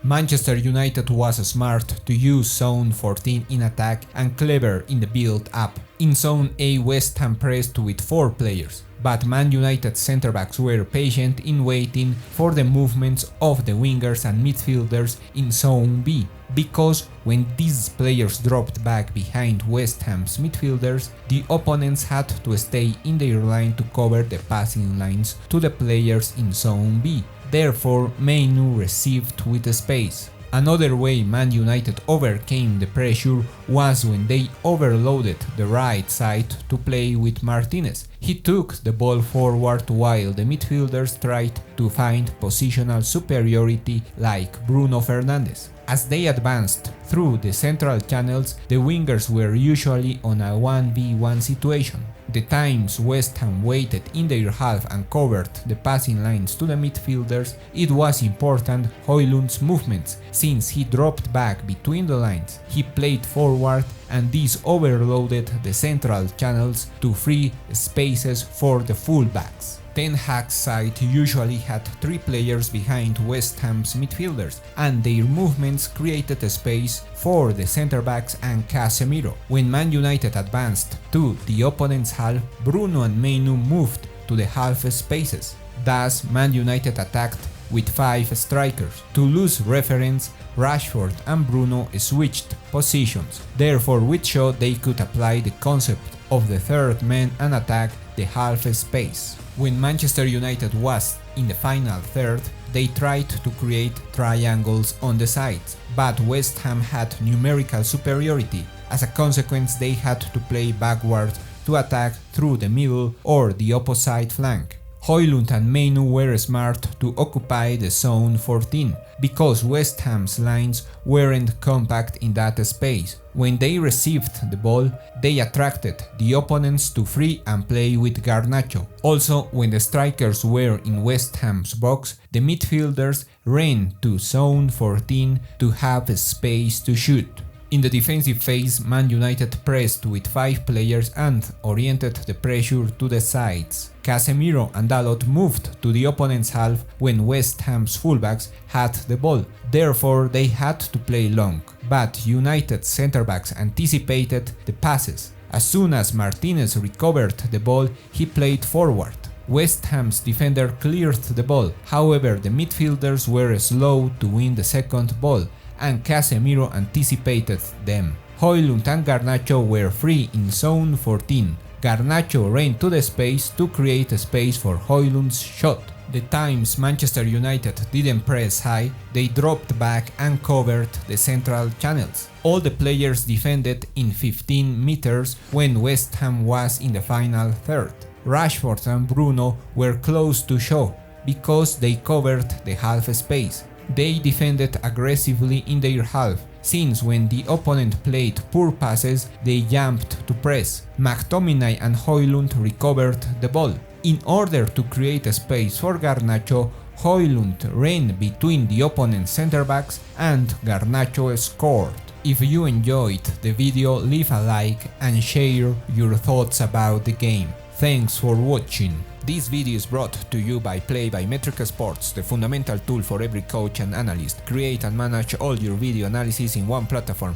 Manchester United was smart to use Zone 14 in attack and clever in the build-up. In Zone A, West Ham pressed with 4 players, but Man United centre-backs were patient in waiting for the movements of the wingers and midfielders in Zone B, because when these players dropped back behind West Ham's midfielders, the opponents had to stay in their line to cover the passing lines to the players in Zone B. Therefore, Mainoo received with space. Another way Man United overcame the pressure was when they overloaded the right side to play with Martinez. He took the ball forward while the midfielders tried to find positional superiority like Bruno Fernandes. As they advanced through the central channels, the wingers were usually on a 1v1 situation. The times West Ham waited in their half and covered the passing lines to the midfielders, it was important Hojlund's movements, since he dropped back between the lines. He played forward and this overloaded the central channels to free spaces for the fullbacks. Ten Hag's side usually had 3 players behind West Ham's midfielders, and their movements created a space for the centre-backs and Casemiro. When Man United advanced to the opponent's half, Bruno and Mainoo moved to the half spaces. Thus, Man United attacked with 5 strikers. To lose reference, Rashford and Bruno switched positions, therefore with shot they could apply the concept of the third man and attack the half space. When Manchester United was in the final third, they tried to create triangles on the sides, but West Ham had numerical superiority. As a consequence, they had to play backward to attack through the middle or the opposite flank. Hojlund and Mainoo were smart to occupy the Zone 14, because West Ham's lines weren't compact in that space. When they received the ball, they attracted the opponents to free and play with Garnacho. Also, when the strikers were in West Ham's box, the midfielders ran to Zone 14 to have space to shoot. In the defensive phase, Man United pressed with 5 players and oriented the pressure to the sides. Casemiro and Dalot moved to the opponent's half when West Ham's fullbacks had the ball, therefore they had to play long, but United's centre-backs anticipated the passes. As soon as Martinez recovered the ball, he played forward. West Ham's defender cleared the ball, however the midfielders were slow to win the second ball, and Casemiro anticipated them. Hojlund and Garnacho were free in Zone 14. Garnacho ran to the space to create a space for Hojlund's shot. The times Manchester United didn't press high, they dropped back and covered the central channels. All the players defended in 15 meters when West Ham was in the final third. Rashford and Bruno were close to show because they covered the half space. They defended aggressively in their half, since when the opponent played poor passes, they jumped to press. McTominay and Hojlund recovered the ball. In order to create a space for Garnacho, Hojlund ran between the opponent's centre-backs and Garnacho scored. If you enjoyed the video, leave a like and share your thoughts about the game. Thanks for watching. This video is brought to you by Play by Metrica Sports, the fundamental tool for every coach and analyst. Create and manage all your video analysis in one platform.